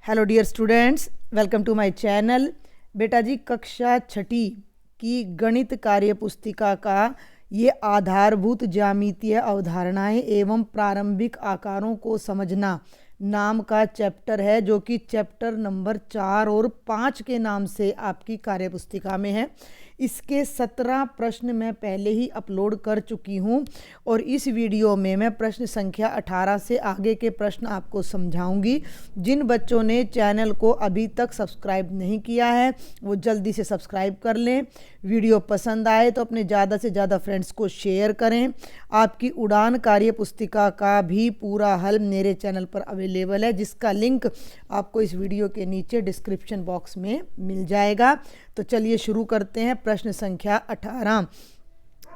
Hello dear students, welcome to my channel. बेटा जी, कक्षा छठी की गणित कार्य पुस्तिका का ये आधारभूत ज्यामितीय अवधारणाएं एवं प्रारंभिक आकारों को समझना नाम का चैप्टर है, जो कि चैप्टर नंबर 4 और 5 के नाम से आपकी कार्य पुस्तिका में है। इसके 17 प्रश्न मैं पहले ही अपलोड कर चुकी हूँ और इस वीडियो में मैं प्रश्न संख्या 18 से आगे के प्रश्न आपको समझाऊंगी। जिन बच्चों ने चैनल को अभी तक सब्सक्राइब नहीं किया है वो जल्दी से सब्सक्राइब कर लें। वीडियो पसंद आए तो अपने ज़्यादा से ज़्यादा फ्रेंड्स को शेयर करें। आपकी उड़ान कार्य पुस्तिका का भी पूरा हल मेरे चैनल पर अवेलेबल है, जिसका लिंक आपको इस वीडियो के नीचे डिस्क्रिप्शन बॉक्स में मिल जाएगा। तो चलिए शुरू करते हैं। प्रश्न संख्या 18,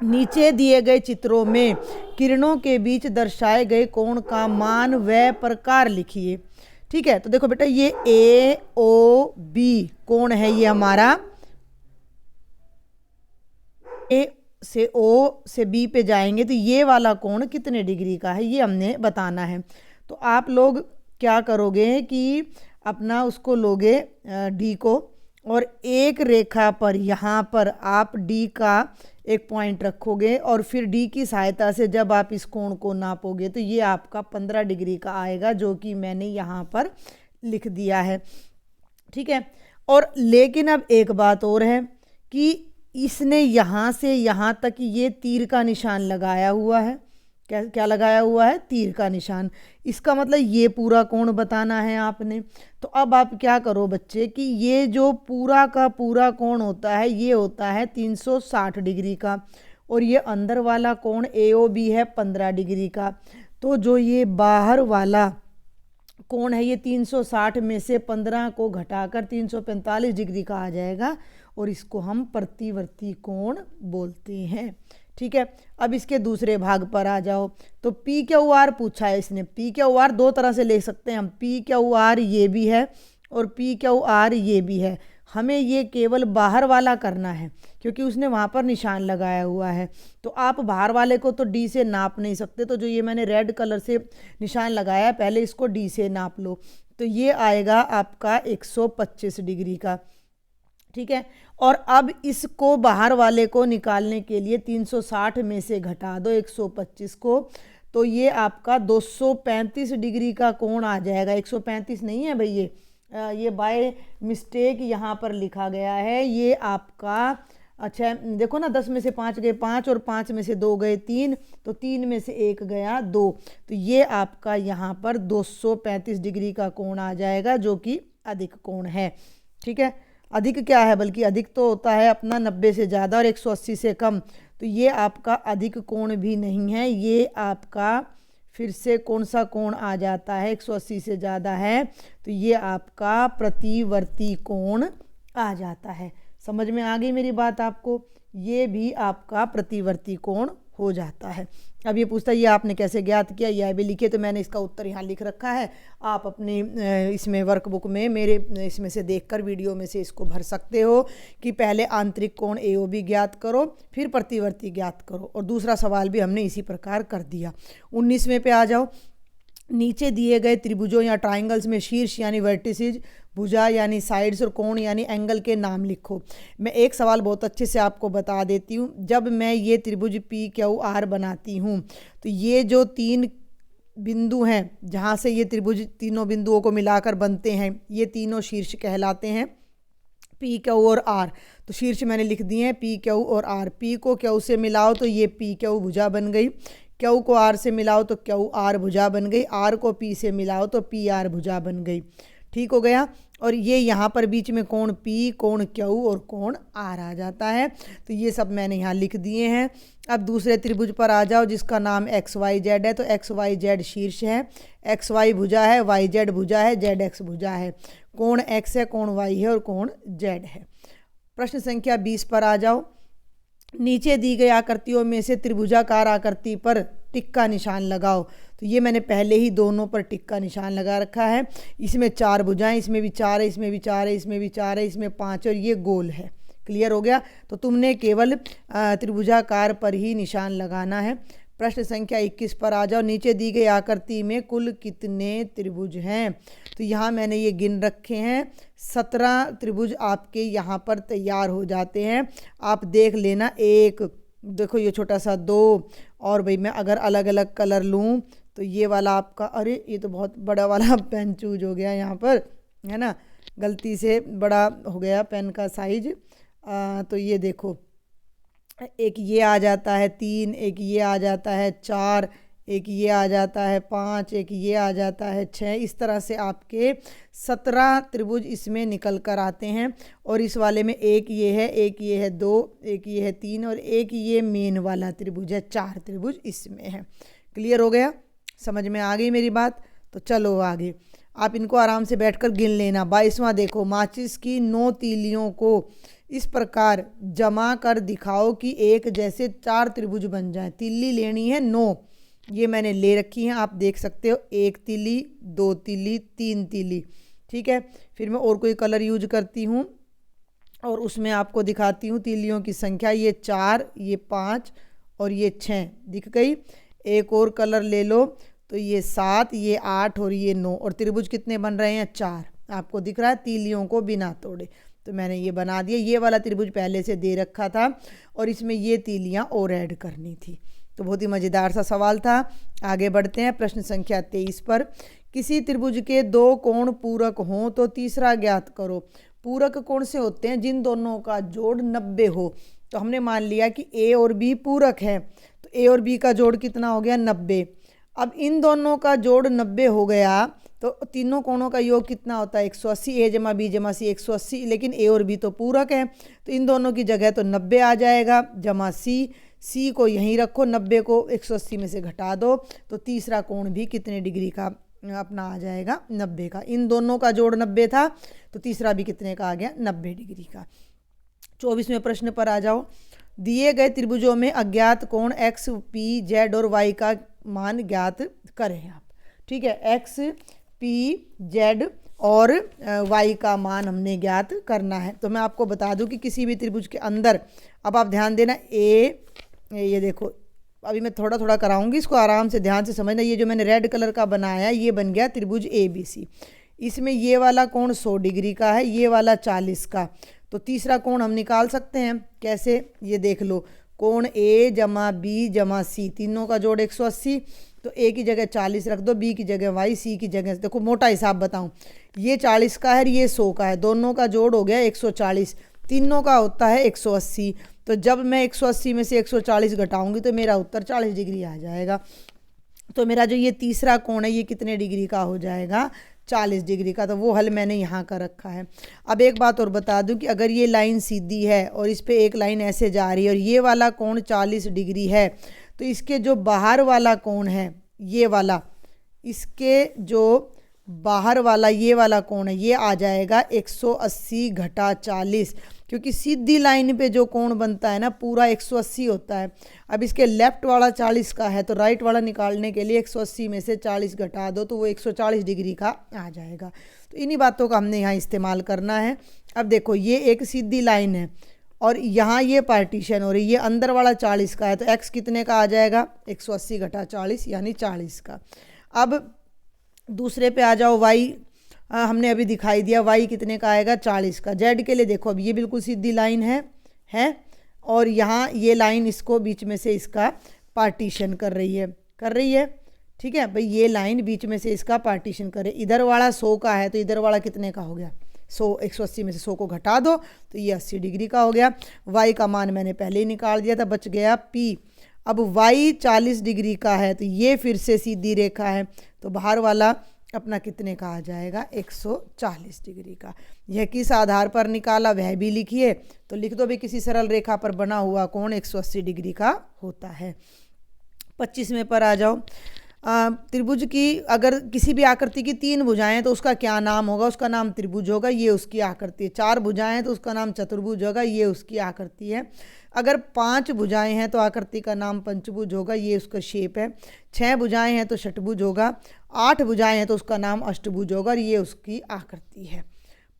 नीचे दिए गए चित्रों में किरणों के बीच दर्शाए गए कोण का मान व प्रकार लिखिए। ठीक है, तो देखो बेटा, ये ए ओ बी कोण है। ये हमारा ए से ओ से बी पे जाएंगे तो ये वाला कोण कितने डिग्री का है ये हमने बताना है। तो आप लोग क्या करोगे कि अपना उसको लोगे डी को, और एक रेखा पर यहाँ पर आप डी का एक पॉइंट रखोगे और फिर डी की सहायता से जब आप इस कोण को नापोगे तो ये आपका 15 डिग्री का आएगा, जो कि मैंने यहाँ पर लिख दिया है। ठीक है, और लेकिन अब एक बात और है कि इसने यहाँ से यहाँ तक ये तीर का निशान लगाया हुआ है। क्या क्या लगाया हुआ है? तीर का निशान। इसका मतलब ये पूरा कोण बताना है आपने। तो अब आप क्या करो बच्चे कि ये जो पूरा का पूरा कोण होता है ये होता है 360 डिग्री का, और ये अंदर वाला कोण AOB है 15 डिग्री का। तो जो ये बाहर वाला कोण है ये 360 में से 15 को घटाकर 345 डिग्री का आ जाएगा, और इसको हम प्रतिवर्ती कोण बोलते हैं। ठीक है, अब इसके दूसरे भाग पर आ जाओ। तो पी क्यू आर पूछा है इसने। पी क्यू आर दो तरह से ले सकते हैं हम। पी क्यू आर ये भी है और पी क्यू आर ये भी है। हमें ये केवल बाहर वाला करना है क्योंकि उसने वहाँ पर निशान लगाया हुआ है। तो आप बाहर वाले को तो डी से नाप नहीं सकते, तो जो ये मैंने रेड कलर से निशान लगाया पहले इसको डी से नाप लो। तो ये आएगा आपका 125 डिग्री का। ठीक है, और अब इसको बाहर वाले को निकालने के लिए 360 में से घटा दो 125 को, तो ये आपका 235 डिग्री का कोण आ जाएगा। 135 नहीं है भाई, ये बाय मिस्टेक यहाँ पर लिखा गया है। ये आपका, अच्छा देखो ना, 10 में से 5 गए 5 और 5 में से 2 गए 3, तो 3 में से 1 गया 2। तो ये आपका यहाँ पर 235 डिग्री का कोण आ जाएगा, जो कि अधिक कोण है। ठीक है, अधिक क्या है, बल्कि अधिक तो होता है अपना 90 से ज़्यादा और 180 से कम। तो ये आपका अधिक कोण भी नहीं है, ये आपका फिर से कौन सा कोण आ जाता है, 180 से ज़्यादा है तो ये आपका प्रतिवर्ती कोण आ जाता है। समझ में आ गई मेरी बात आपको? ये भी आपका प्रतिवर्ती कोण हो जाता है। अब ये पूछता है ये आपने कैसे ज्ञात किया, यह भी लिखे। तो मैंने इसका उत्तर यहाँ लिख रखा है। आप अपने इसमें वर्कबुक में मेरे इसमें से देखकर वीडियो में से इसको भर सकते हो कि पहले आंतरिक कोण AOB ज्ञात करो, फिर प्रतिवर्ती ज्ञात करो। और दूसरा सवाल भी हमने इसी प्रकार कर दिया। 19वें पे आ जाओ। नीचे दिए गए त्रिभुजों या ट्राइंगल्स में शीर्ष यानी वर्टिसेज, भुजा यानी साइड्स और कोण यानी एंगल के नाम लिखो। मैं एक सवाल बहुत अच्छे से आपको बता देती हूँ। जब मैं ये त्रिभुज PQR बनाती हूँ तो ये जो 3 बिंदु हैं जहाँ से ये त्रिभुज तीनों बिंदुओं को मिलाकर बनते हैं, ये तीनों शीर्ष कहलाते हैं, PQ और R। तो शीर्ष मैंने लिख दिए हैं PQ और R। P को Q से मिलाओ तो ये PQ भुजा बन गई, Q को R से मिलाओ तो QR भुजा बन गई, R को P से मिलाओ तो PR भुजा बन गई। ठीक हो गया। और ये यहाँ पर बीच में कोण P, कोण Q और कोण R आ जाता है। तो ये सब मैंने यहाँ लिख दिए हैं। अब दूसरे त्रिभुज पर आ जाओ जिसका नाम XYZ है। तो XYZ शीर्ष है, XY भुजा है, YZ भुजा है, ZX भुजा है, कोण X है, कोण Y है और कोण Z है। प्रश्न संख्या 20 पर आ जाओ। नीचे दी गई आकृतियों में से त्रिभुजाकार आकृति पर टिक का निशान लगाओ। तो ये मैंने पहले ही दोनों पर टिक का निशान लगा रखा है। इसमें 4 भुजाएं, इसमें भी 4 है, इसमें भी 4 है, इसमें भी 4 है, इसमें 5 और ये गोल है। क्लियर हो गया? तो तुमने केवल त्रिभुजाकार पर ही निशान लगाना है। प्रश्न संख्या 21 पर आ जाओ। नीचे दी गई आकृति में कुल कितने त्रिभुज हैं? तो यहाँ मैंने ये गिन रखे हैं, 17 त्रिभुज आपके यहाँ पर तैयार हो जाते हैं। आप देख लेना, एक देखो ये छोटा सा 2, और भाई मैं अगर अलग अलग कलर लूँ तो ये वाला आपका, अरे ये तो बहुत बड़ा वाला पेन चूज हो गया यहाँ पर, है ना, गलती से बड़ा हो गया पेन का साइज। तो ये देखो, एक ये आ जाता है 3, एक ये आ जाता है 4, एक ये आ जाता है 5, एक ये आ जाता है 6। इस तरह से आपके 17 त्रिभुज इसमें निकल कर आते हैं। और इस वाले में एक ये है, एक ये है 2, एक ये है 3, और एक ये मेन वाला त्रिभुज है, 4 त्रिभुज इसमें है। क्लियर हो गया, समझ में आ गई मेरी बात? तो चलो आगे, आप इनको आराम से बैठकर गिन लेना। 22वां देखो, माचिस की 9 तीलियों को इस प्रकार जमा कर दिखाओ कि एक जैसे 4 त्रिभुज बन जाए। तीली लेनी है 9, ये मैंने ले रखी हैं, आप देख सकते हो, 1 तीली, 2 तीली, 3 तीली, ठीक है। फिर मैं और कोई कलर यूज करती हूँ और उसमें आपको दिखाती हूँ तीलियों की संख्या। ये 4, ये 5 और ये 6 दिख गई। एक और कलर ले लो तो ये 7, ये 8 और ये 9, और त्रिभुज कितने बन रहे हैं? 4। आपको दिख रहा है तीलियों को बिना तोड़े, तो मैंने ये बना दिया। ये वाला त्रिभुज पहले से दे रखा था और इसमें ये तीलियां और ऐड करनी थी। तो बहुत ही मज़ेदार सा सवाल था। आगे बढ़ते हैं प्रश्न संख्या 23 पर। किसी त्रिभुज के 2 कोण पूरक हों तो तीसरा ज्ञात करो। पूरक कौन से होते हैं? जिन दोनों का जोड़ 90 हो। तो हमने मान लिया कि ए और बी पूरक है, तो ए और बी का जोड़ कितना हो गया? 90। अब इन दोनों का जोड़ 90 हो गया तो तीनों कोणों का योग कितना होता है? 180। ए जमा बी जमा सी 180, लेकिन ए और बी तो पूरक है, तो इन दोनों की जगह तो 90 आ जाएगा, जमा सी को यहीं रखो, 90 को 180 में से घटा दो, तो तीसरा कोण भी कितने डिग्री का अपना आ जाएगा? 90 का। इन दोनों का जोड़ 90 था तो तीसरा भी कितने का आ गया? 90 डिग्री का। 24वें प्रश्न पर आ जाओ। दिए गए त्रिभुजों में अज्ञात कोण एक्स, पी, जेड और वाई का मान ज्ञात करें आप। ठीक है, एक्स, पी, जेड और वाई का मान हमने ज्ञात करना है। तो मैं आपको बता दूं कि किसी भी त्रिभुज के अंदर, अब आप ध्यान देना, ये देखो, अभी मैं थोड़ा थोड़ा कराऊंगी, इसको आराम से ध्यान से समझना। ये जो मैंने रेड कलर का बनाया, ये बन गया त्रिभुज ABC। इसमें ये वाला कोण 100 डिग्री का है, ये वाला 40 का। तो तीसरा कोण हम निकाल सकते हैं। कैसे? ये देख लो, कोण A जमा B जमा C, तीनों का जोड़ 180, तो A की जगह 40 रख दो, B की जगह Y, C की जगह, देखो मोटा हिसाब बताऊं, ये 40 का है, ये 100 का है, दोनों का जोड़ हो गया 140, तीनों का होता है 180। तो जब मैं 180 में से 140 घटाऊंगी तो मेरा उत्तर 40 डिग्री आ जाएगा। तो मेरा जो ये तीसरा कोण है, ये कितने डिग्री का हो जाएगा? 40 डिग्री का। तो वो हल मैंने यहाँ का रखा है। अब एक बात और बता दूं कि अगर ये लाइन सीधी है और इस पे एक लाइन ऐसे जा रही है और ये वाला कोण 40 डिग्री है, तो इसके जो बाहर वाला कोण है, ये वाला, इसके जो बाहर वाला ये वाला कोण है, ये आ जाएगा 180 घटा 40, क्योंकि सीधी लाइन पे जो कोण बनता है ना, पूरा 180 होता है। अब इसके लेफ्ट वाला 40 का है, तो राइट वाला निकालने के लिए 180 में से 40 घटा दो, तो वो 140 डिग्री का आ जाएगा। तो इन्हीं बातों का हमने यहाँ इस्तेमाल करना है। अब देखो, ये एक सीधी लाइन है और यहाँ ये पार्टीशन हो रही है, ये अंदर वाला 40 का है, तो x कितने का आ जाएगा? 180 घटा 40 यानी 40 का। अब दूसरे पे आ जाओ, y हमने अभी दिखाई दिया, y कितने का आएगा? 40 का। z के लिए देखो, अब ये बिल्कुल सीधी लाइन है और यहाँ ये लाइन इसको बीच में से इसका पार्टीशन कर रही है, ठीक है भाई, ये लाइन बीच में से इसका पार्टीशन करे। इधर वाला 100 का है, तो इधर वाला कितने का हो गया? 100, 180 में से 100 को घटा दो तो ये 80 डिग्री का हो गया। y का मान मैंने पहले ही निकाल दिया था, बच गया p। अब y 40 डिग्री का है, तो ये फिर से सीधी रेखा है, तो बाहर वाला अपना कितने का आ जाएगा? 140 डिग्री का। यह किस आधार पर निकाला वह भी लिखिए, तो लिख दो भी, किसी सरल रेखा पर बना हुआ कोण 180 डिग्री का होता है। 25वें पर आ जाओ। त्रिभुज की अगर किसी भी आकृति की 3 भुजाएं तो उसका क्या नाम होगा? उसका नाम त्रिभुज होगा, ये उसकी आकृति है। 4 भुजाएं तो उसका नाम चतुर्भुज होगा, ये उसकी आकृति है। अगर 5 भुजाएं हैं तो आकृति का नाम पंचभुज होगा, ये उसका शेप है। 6 भुजाएं हैं तो षटभुज होगा। 8 भुजाएं हैं तो उसका नाम अष्टभुज होगा और ये उसकी आकृति है।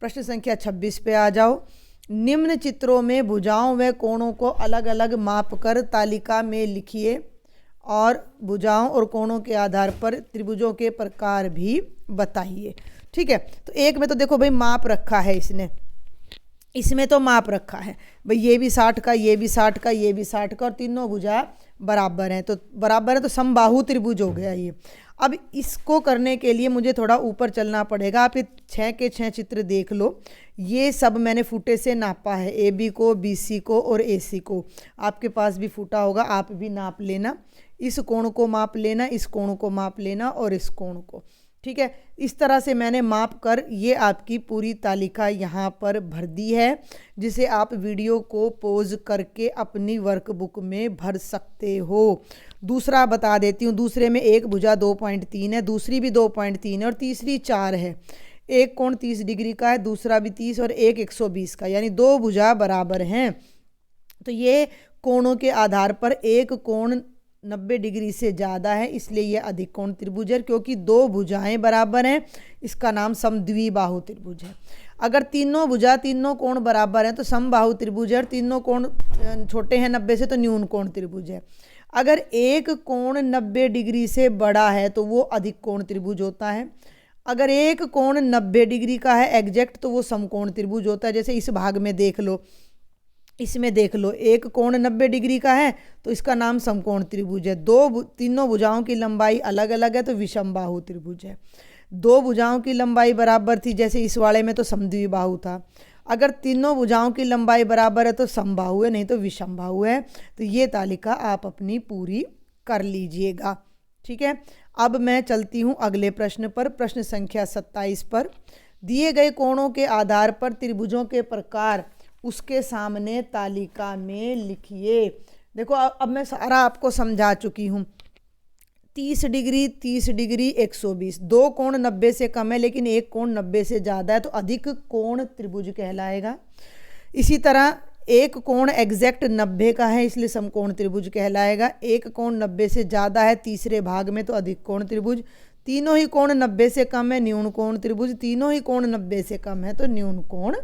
प्रश्न संख्या 26 पे आ जाओ। निम्न चित्रों में भुजाओं व कोणों को अलग अलग माप कर तालिका में लिखिए और भुजाओं और कोणों के आधार पर त्रिभुजों के प्रकार भी बताइए। ठीक है। तो एक में तो देखो भाई माप रखा है इसने, इसमें तो माप रखा है भाई, ये भी 60 का, ये भी 60 का, ये भी 60 का, और तीनों भुजा बराबर हैं, तो बराबर है तो समबाहु त्रिभुज हो गया ये। अब इसको करने के लिए मुझे थोड़ा ऊपर चलना पड़ेगा। आप ये 6 के 6 चित्र देख लो, ये सब मैंने फुटे से नापा है, ए बी को, बी सी को और ए सी को। आपके पास भी फुटा होगा, आप भी नाप लेना, इस कोण को माप लेना, इस कोण को माप लेना और इस कोण को, ठीक है। इस तरह से मैंने माप कर ये आपकी पूरी तालिका यहाँ पर भर दी है, जिसे आप वीडियो को पॉज करके अपनी वर्कबुक में भर सकते हो। दूसरा बता देती हूँ, दूसरे में एक भुजा 2.3 है, दूसरी भी 2.3 है और तीसरी 4 है। एक कोण 30 डिग्री का है, दूसरा भी 30 और एक 120 का, यानी दो भुजा बराबर हैं। तो ये कोणों के आधार पर एक कोण 90 डिग्री से ज़्यादा है, इसलिए यह अधिक कोण त्रिभुज है, क्योंकि दो भुजाएं बराबर हैं, इसका नाम समद्विबाहु त्रिभुज है। अगर तीनों भुजा, तीनों कोण बराबर हैं तो समबाहु त्रिभुज है, और तीनों कोण छोटे हैं 90 से तो न्यून कोण त्रिभुज है। अगर एक कोण 90 डिग्री से बड़ा है तो वो अधिक कोण त्रिभुज होता है। अगर एक कोण 90 डिग्री का है एग्जैक्ट तो वो समकोण त्रिभुज होता है। जैसे इस भाग में देख लो, इसमें देख लो, एक कोण 90 डिग्री का है तो इसका नाम समकोण त्रिभुज है। तीनों भुजाओं की लंबाई अलग अलग है तो विषमबाहु त्रिभुज है। दो भुजाओं की लंबाई बराबर थी, जैसे इस वाले में तो समद्विबाहु था। अगर तीनों भुजाओं की लंबाई बराबर है तो समबाहु है, नहीं तो विषमबाहु है। तो ये तालिका आप अपनी पूरी कर लीजिएगा, ठीक है। अब मैं चलती हूँ अगले प्रश्न पर, प्रश्न संख्या 27 पर। दिए गए कोणों के आधार पर त्रिभुजों के प्रकार उसके सामने तालिका में लिखिए। देखो अब मैं सारा आपको समझा चुकी हूँ। 30 डिग्री, 30 डिग्री, 120, दो कोण 90 से कम है लेकिन एक कोण 90 से ज़्यादा है तो अधिक कोण त्रिभुज कहलाएगा। इसी तरह एक कोण एग्जैक्ट 90 का है इसलिए समकोण त्रिभुज कहलाएगा। एक कोण 90 से ज़्यादा है तीसरे भाग में तो अधिक कोण त्रिभुज। तीनों ही कोण 90 से कम है न्यून कोण त्रिभुज। तीनों ही कोण 90 से कम है तो न्यून कोण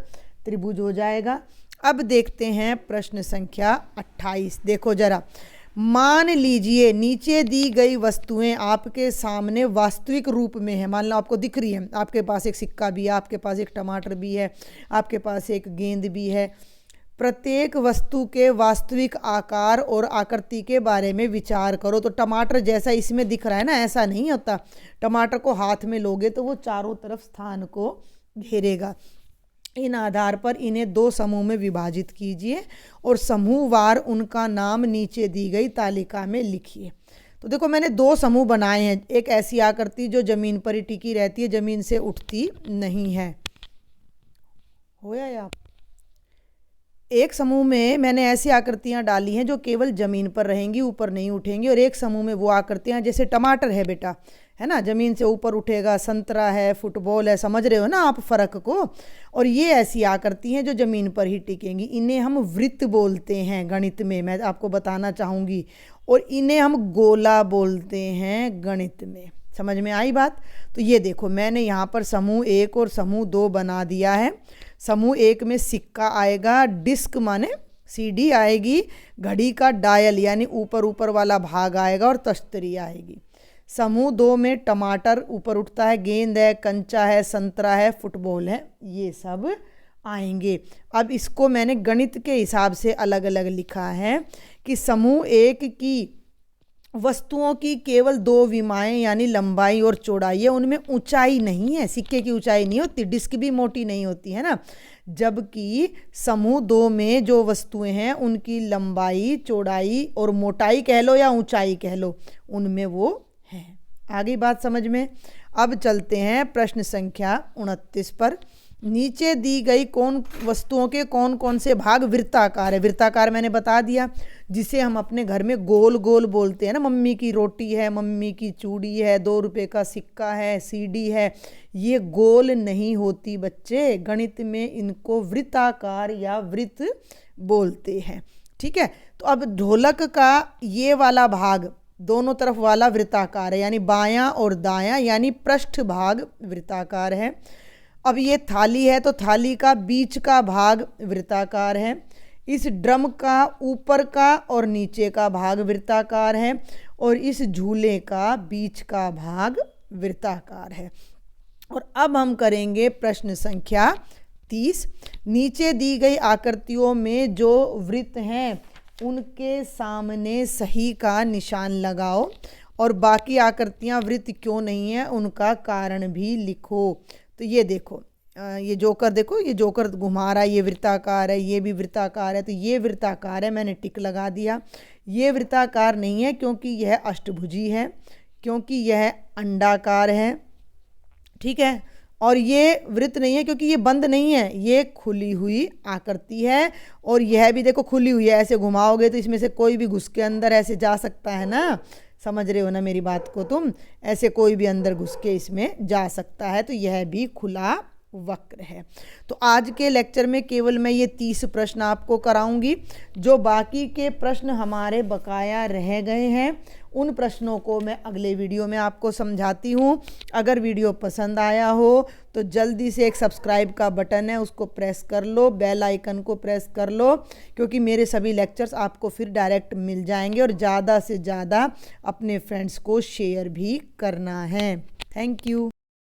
त्रिभुज हो जाएगा। अब देखते हैं प्रश्न संख्या 28। देखो जरा, मान लीजिए नीचे दी गई वस्तुएं आपके सामने वास्तविक रूप में है। मान लो आपको दिख रही है, आपके पास एक सिक्का भी है, आपके पास एक टमाटर भी है, आपके पास एक गेंद भी है। प्रत्येक वस्तु के वास्तविक आकार और आकृति के बारे में विचार करो। तो टमाटर जैसा इसमें दिख रहा है ना, ऐसा नहीं होता। टमाटर को हाथ में लोगे तो वो चारों तरफ स्थान को घेरेगा। इन आधार पर इन्हें दो समूह में विभाजित कीजिए और समूहवार उनका नाम नीचे दी गई तालिका में लिखिए। तो देखो मैंने दो समूह बनाए हैं। एक ऐसी आकृति जो जमीन पर ही टिकी रहती है, जमीन से उठती नहीं है। होया या एक समूह में मैंने ऐसी आकृतियां डाली हैं जो केवल जमीन पर रहेंगी, ऊपर नहीं उठेंगी। और एक समूह में वो आकृतियां, जैसे टमाटर है बेटा, है ना, जमीन से ऊपर उठेगा। संतरा है, फुटबॉल है, समझ रहे हो ना आप फर्क को। और ये ऐसी आकृति हैं जो जमीन पर ही टिकेंगी। इन्हें हम वृत्त बोलते हैं गणित में, मैं आपको बताना चाहूँगी। और इन्हें हम गोला बोलते हैं गणित में। समझ में आई बात? तो ये देखो मैंने यहाँ पर समूह 1 और समूह 2 बना दिया है। समूह 1 में सिक्का आएगा, डिस्क माने सीडी आएगी, घड़ी का डायल यानी ऊपर ऊपर वाला भाग आएगा और तश्तरी आएगी। समूह 2 में टमाटर ऊपर उठता है, गेंद है, कंचा है, संतरा है, फुटबॉल है, ये सब आएंगे। अब इसको मैंने गणित के हिसाब से अलग अलग लिखा है कि समूह 1 की वस्तुओं की केवल 2 विमाएं यानी लंबाई और चौड़ाई है, उनमें ऊंचाई नहीं है। सिक्के की ऊंचाई नहीं होती, डिस्क भी मोटी नहीं होती है ना। जबकि समूह 2 में जो वस्तुएं हैं उनकी लंबाई, चौड़ाई और मोटाई कह लो या ऊंचाई कह लो, उनमें वो है। आगे बात समझ में। अब चलते हैं प्रश्न संख्या 29 पर। नीचे दी गई कौन वस्तुओं के कौन कौन से भाग वृत्ताकार है। वृत्ताकार मैंने बता दिया, जिसे हम अपने घर में गोल गोल बोलते हैं ना। मम्मी की रोटी है, मम्मी की चूड़ी है, 2 रुपए का सिक्का है, सीडी है, ये गोल नहीं होती बच्चे। गणित में इनको वृत्ताकार या वृत्त बोलते हैं, ठीक है। तो अब ढोलक का ये वाला भाग दोनों तरफ वाला वृत्ताकार है, यानी बायां और दायां, यानी पृष्ठ भाग वृत्ताकार है। अब ये थाली है तो थाली का बीच का भाग वृत्ताकार है। इस ड्रम का ऊपर का और नीचे का भाग वृत्ताकार है और इस झूले का बीच का भाग वृत्ताकार है। और अब हम करेंगे प्रश्न संख्या 30। नीचे दी गई आकृतियों में जो वृत्त हैं उनके सामने सही का निशान लगाओ और बाकी आकृतियां वृत्त क्यों नहीं है उनका कारण भी लिखो। तो ये देखो, ये जोकर देखो, ये जोकर घुमा रहा है, ये वृत्ताकार है, ये भी वृत्ताकार है, तो ये वृत्ताकार है, मैंने टिक लगा दिया। ये वृत्ताकार नहीं है क्योंकि यह अष्टभुजी है, क्योंकि यह अंडाकार है, ठीक है। और ये वृत्त नहीं है क्योंकि ये बंद नहीं है, ये खुली हुई आकृति है। और यह भी देखो खुली हुई है, ऐसे घुमाओगे तो इसमें से कोई भी घुस के अंदर ऐसे जा सकता है ना, समझ रहे हो ना मेरी बात को तुम, ऐसे कोई भी अंदर घुस के इसमें जा सकता है, तो यह भी खुला वक्र है। तो आज के लेक्चर में केवल मैं ये 30 प्रश्न आपको कराऊंगी। जो बाकी के प्रश्न हमारे बकाया रह गए हैं उन प्रश्नों को मैं अगले वीडियो में आपको समझाती हूँ। अगर वीडियो पसंद आया हो तो जल्दी से एक सब्सक्राइब का बटन है उसको प्रेस कर लो, बेल आइकन को प्रेस कर लो, क्योंकि मेरे सभी लेक्चर्स आपको फिर डायरेक्ट मिल जाएंगे। और ज़्यादा से ज़्यादा अपने फ्रेंड्स को शेयर भी करना है। Thank you.